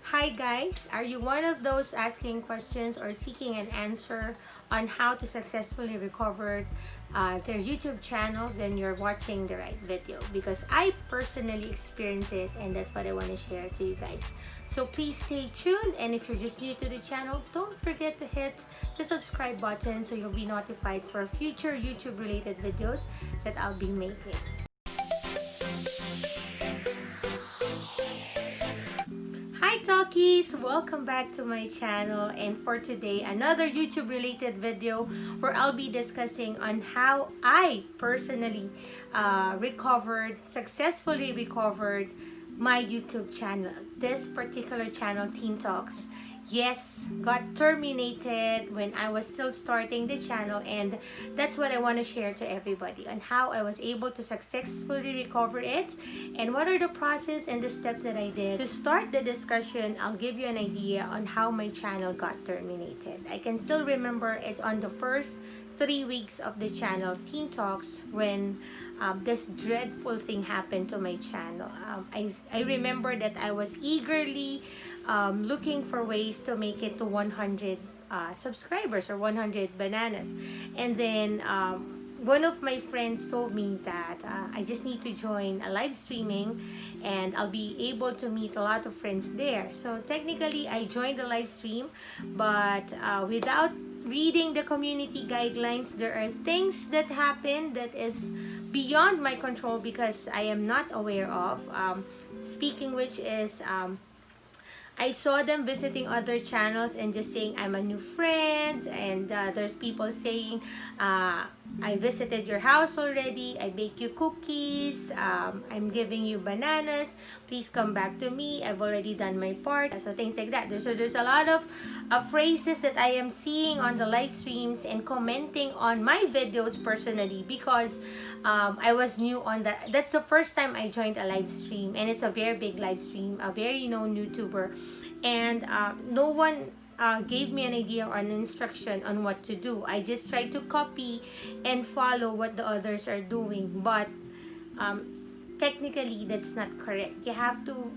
Hi guys, are you one of those asking questions or seeking an answer on how to successfully recover their YouTube channel? Then you're watching the right video, because I personally experienced it and that's what I want to share to you guys. So please stay tuned, and if you're just new to the channel, don't forget to hit the subscribe button so you'll be notified for future YouTube related videos that I'll be making. Hi Talkies! Welcome back to my channel, and for today, another YouTube related video where I'll be discussing on how I personally successfully recovered my YouTube channel. This particular channel, Teen Talks, yes, got terminated when I was still starting the channel, and that's what I want to share to everybody on how I was able to successfully recover it and what are the process and the steps that I did. To start the discussion, I'll give you an idea on how my channel got terminated. I can still remember it's on the first 3 weeks of the channel Teen Talks when this dreadful thing happened to my channel. I remember that I was eagerly looking for ways to make it to 100 subscribers or 100 bananas, and then one of my friends told me that I just need to join a live streaming and I'll be able to meet a lot of friends there. So technically I joined the live stream, but without reading the community guidelines, there are things that happen that is beyond my control because I am not aware of. Speaking which is, I saw them visiting other channels and just saying I'm a new friend, and there's people saying I visited your house already, I baked you cookies, I'm giving you bananas, please come back to me, I've already done my part. So things like that. There's a lot of phrases that I am seeing on the live streams and commenting on my videos personally, because I was new on that. That's the first time I joined a live stream, and it's a very big live stream, a very known YouTuber, and no one gave me an idea or an instruction on what to do. I just tried to copy and follow what the others are doing, but technically that's not correct. You have to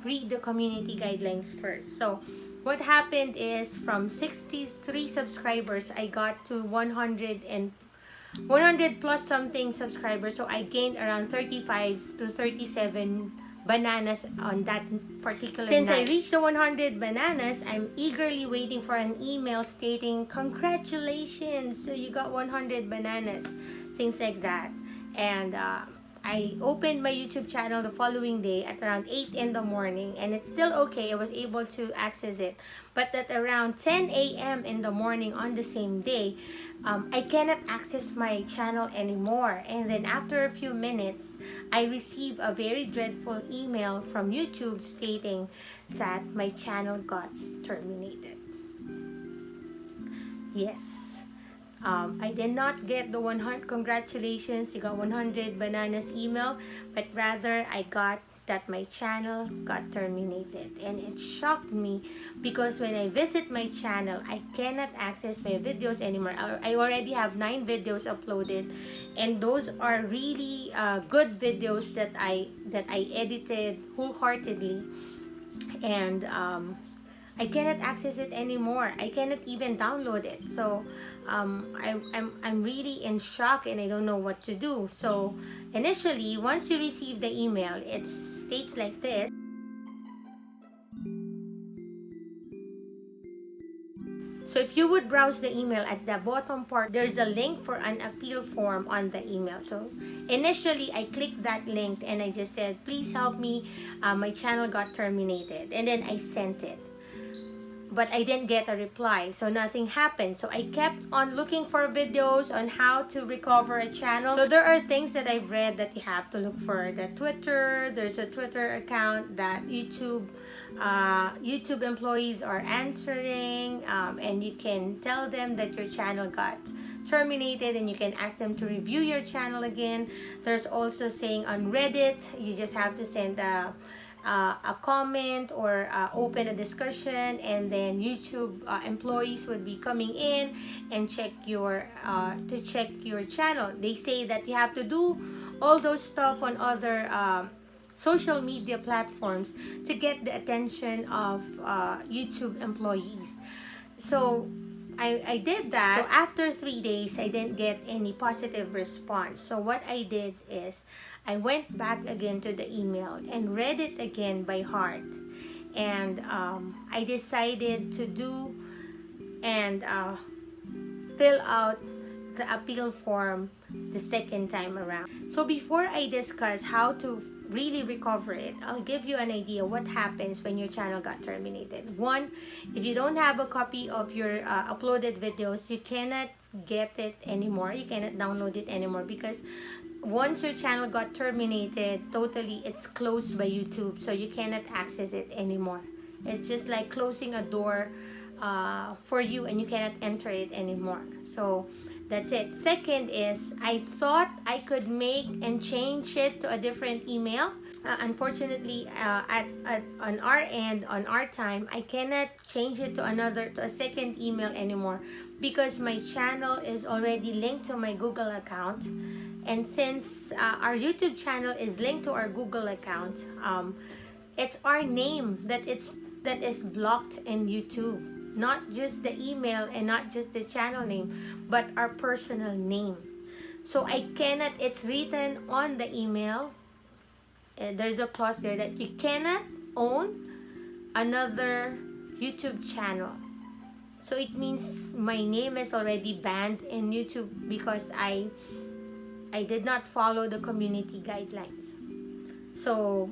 read the community guidelines first. So what happened is, from 63 subscribers I got to 100 plus something subscribers. So I gained around 35 to 37 bananas on that particular Since night. I reached the 100 bananas, I'm eagerly waiting for an email stating congratulations, so you got 100 bananas, things like that. And I opened my YouTube channel the following day at around 8 in the morning, and it's still okay, I was able to access it. But at around 10 a.m. in the morning on the same day, I cannot access my channel anymore. And then after a few minutes, I received a very dreadful email from YouTube stating that my channel got terminated. Yes. I did not get the 100 congratulations, you got 100 bananas email, but rather I got that my channel got terminated. And it shocked me because when I visit my channel, I cannot access my videos anymore. I already have 9 videos uploaded, and those are really good videos that I edited wholeheartedly, and I cannot access it anymore. I cannot even download it. So I'm really in shock and I don't know what to do. So initially, once you receive the email, it states like this. So if you would browse the email, at the bottom part, there's a link for an appeal form on the email. So initially, I clicked that link and I just said, please help me, my channel got terminated. And then I sent it. But I didn't get a reply, so nothing happened. So I kept on looking for videos on how to recover a channel. So there are things that I've read that you have to look for the Twitter. There's a Twitter account that YouTube employees are answering, and you can tell them that your channel got terminated and you can ask them to review your channel again. There's also saying on Reddit, you just have to send a comment or open a discussion, and then YouTube employees would be coming in and check your channel. They say that you have to do all those stuff on other social media platforms to get the attention of YouTube employees. So I did that. So after 3 days, I didn't get any positive response. So what I did is I went back again to the email and read it again by heart. And I decided to do and fill out the appeal form the second time around. So before I discuss how to really recover it, I'll give you an idea what happens when your channel got terminated. One, if you don't have a copy of your uploaded videos, you cannot get it anymore. You cannot download it anymore, because once your channel got terminated totally, it's closed by YouTube, so you cannot access it anymore. It's just like closing a door for you, and you cannot enter it anymore. So that's it. Second is, I thought I could make and change it to a different email. Unfortunately, on our end, on our time, I cannot change it to a second email anymore, because my channel is already linked to my Google account. And since our YouTube channel is linked to our Google account, it's our name that is blocked in YouTube. Not just the email and not just the channel name, but our personal name. So I cannot, it's written on the email, there's a clause there that you cannot own another YouTube channel. So it means my name is already banned in YouTube because I did not follow the community guidelines. So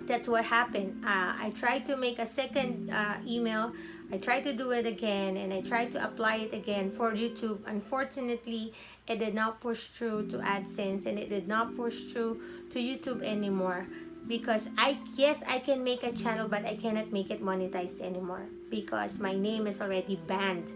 that's what happened. I tried to make a second email. I tried to do it again, and I tried to apply it again for YouTube. Unfortunately, it did not push through to ADSENSE, and it did not push through to YouTube anymore, because yes, I can make a channel, but I cannot make it monetized anymore because my name is already banned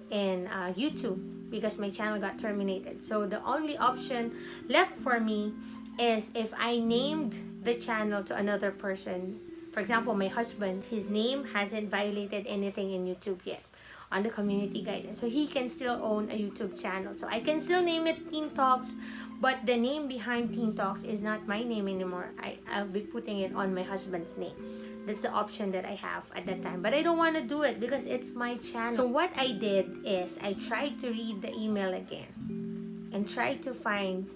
in YouTube, because my channel got terminated. So the only option left for me is if I named the channel to another person. For example, my husband, his name hasn't violated anything in YouTube yet on the community guidance, so he can still own a YouTube channel. So I can still name it Teen Talks, but the name behind Teen Talks is not my name anymore. I'll be putting it on my husband's name. That's the option that I have at that time, but I don't want to do it because it's my channel. So what I did is I tried to read the email again and tried to find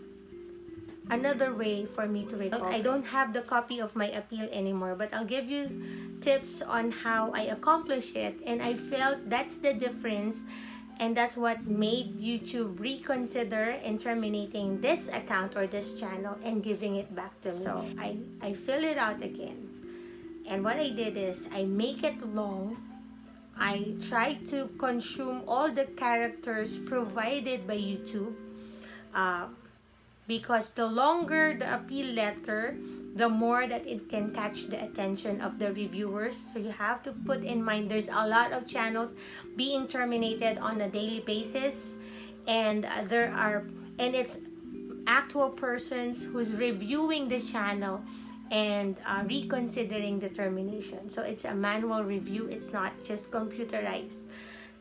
another way for me to recover. I don't have the copy of my appeal anymore, but I'll give you tips on how I accomplish it. And I felt that's the difference, and that's what made YouTube reconsider in terminating this account or this channel and giving it back to me. So I fill it out again, and what I did is I make it long. I try to consume all the characters provided by YouTube, because the longer the appeal letter, the more that it can catch the attention of the reviewers. So you have to put in mind there's a lot of channels being terminated on a daily basis, and it's actual persons who's reviewing the channel and reconsidering the termination. So it's a manual review, it's not just computerized.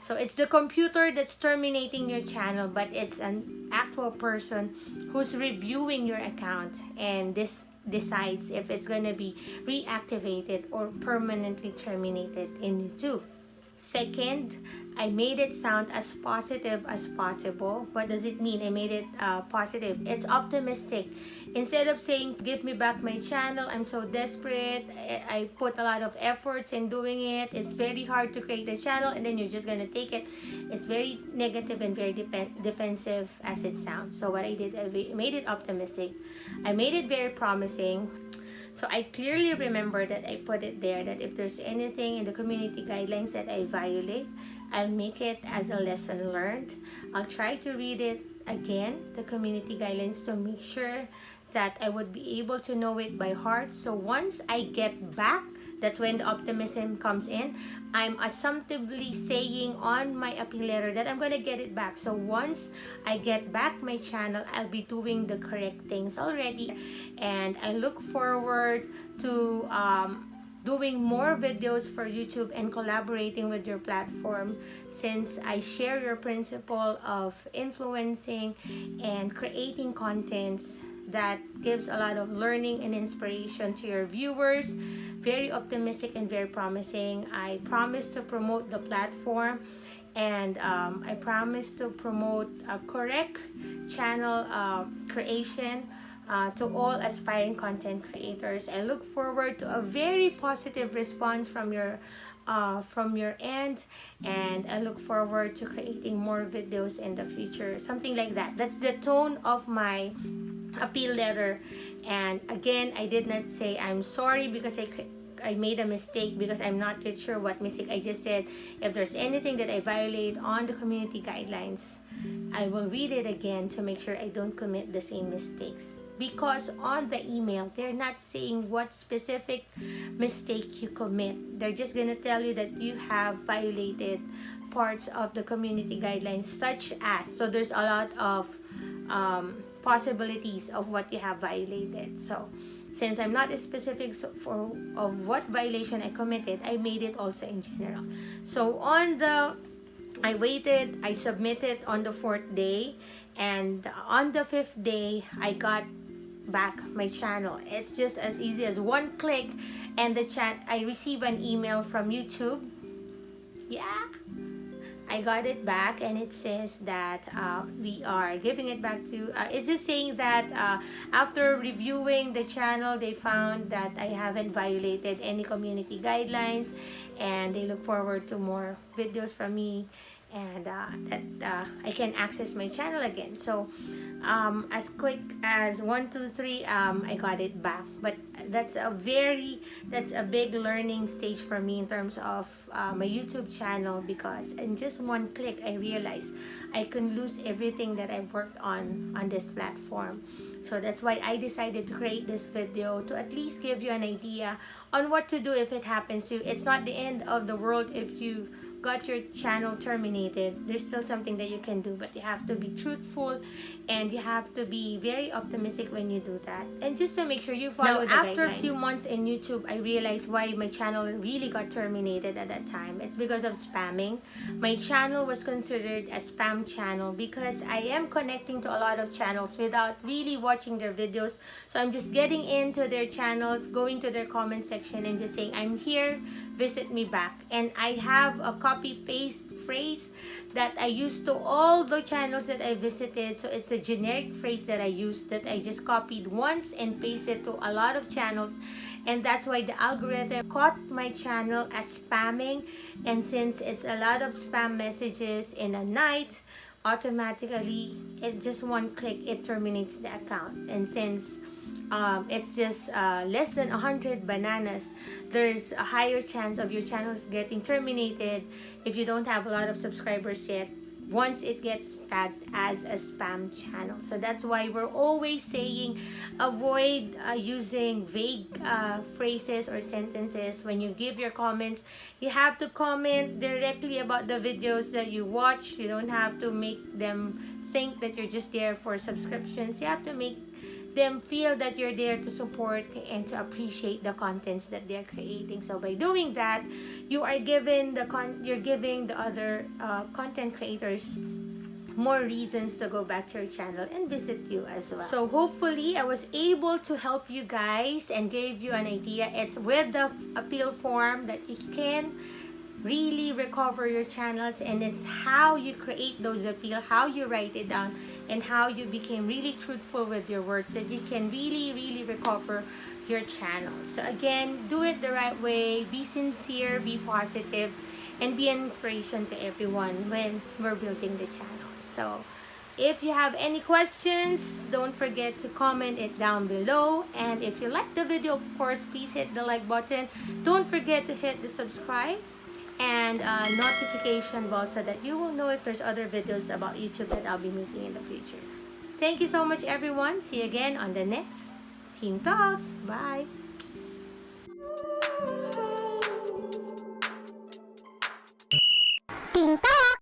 So it's the computer that's terminating your channel, but it's an actual person who's reviewing your account, and this decides if it's going to be reactivated or permanently terminated in YouTube. Second, I made it sound as positive as possible. What does it mean? I made it positive. It's optimistic. Instead of saying, give me back my channel, I'm so desperate, I put a lot of efforts in doing it, it's very hard to create a channel, and then you're just gonna take it. It's very negative and very defensive as it sounds. So what I did, I made it optimistic. I made it very promising. So I clearly remember that I put it there that if there's anything in the community guidelines that I violate, I'll make it as a lesson learned. I'll try to read it again, the community guidelines, to make sure that I would be able to know it by heart. So once I get back, that's when the optimism comes in. I'm assumptively saying on my appeal letter that I'm gonna get it back. So once I get back my channel, I'll be doing the correct things already. And I look forward to doing more videos for YouTube and collaborating with your platform, since I share your principle of influencing and creating contents that gives a lot of learning and inspiration to your viewers. Very optimistic and very promising. I promise to promote the platform, and I promise to promote a correct channel creation to all aspiring content creators. I look forward to a very positive response from your end, and I look forward to creating more videos in the future, something like that. That's the tone of my appeal letter. And again, I did not say I'm sorry because I made a mistake, because I'm not yet sure what mistake. I just said if there's anything that I violate on the community guidelines, I will read it again to make sure I don't commit the same mistakes. Because on the email, they're not saying what specific mistake you commit. They're just gonna tell you that you have violated parts of the community guidelines, such as, so there's a lot of possibilities of what you have violated. So since I'm not specific of what violation I committed, I made it also in general. So I waited, I submitted on the 4th day, and on the 5th day, I got back my channel. It's just as easy as one click, and the chat, I receive an email from YouTube. Yeah, I got it back, and it says that we are giving it back to it's just saying that after reviewing the channel, they found that I haven't violated any community guidelines, and they look forward to more videos from me, and that I can access my channel again. So as quick as 1 2 3, I got it back. But that's a big learning stage for me in terms of my YouTube channel, because in just one click I realized I can lose everything that I've worked on this platform. So that's why I decided to create this video, to at least give you an idea on what to do if it happens to you. It's not the end of the world if you got your channel terminated. There's still something that you can do, but you have to be truthful, and you have to be very optimistic when you do that, and just to make sure you follow the guidelines. After a few months in YouTube, I realized why my channel really got terminated at that time. It's because of spamming. My channel was considered a spam channel because I am connecting to a lot of channels without really watching their videos. So I'm just getting into their channels, going to their comment section, and just saying, I'm here, visit me back. And I have a copy paste phrase that I use to all the channels that I visited. So it's a generic phrase that I used, that I just copied once and pasted to a lot of channels, and that's why the algorithm caught my channel as spamming. And since it's a lot of spam messages in a night, automatically, it just one click, it terminates the account. And since it's just less than 100 bananas, there's a higher chance of your channel getting terminated if you don't have a lot of subscribers yet, once it gets tagged as a spam channel. So that's why we're always saying avoid using vague phrases or sentences when you give your comments. You have to comment directly about the videos that you watch. You don't have to make them think that you're just there for subscriptions. You have to make them feel that you're there to support and to appreciate the contents that they're creating. So by doing that, you are giving the other content creators more reasons to go back to your channel and visit you as well. So hopefully I was able to help you guys and gave you an idea. It's with the appeal form that you can really recover your channels, and it's how you create those appeal, how you write it down, and how you became really truthful with your words, that you can really recover your channel. So again, do it the right way, be sincere, be positive, and be an inspiration to everyone when we're building the channel. So if you have any questions, don't forget to comment it down below. And if you like the video, of course, please hit the like button. Don't forget to hit the subscribe and notification bell so that you will know if there's other videos about YouTube that I'll be making in the future. Thank you so much, everyone. See you again on the next Teen Talks. Bye. Teen Talks.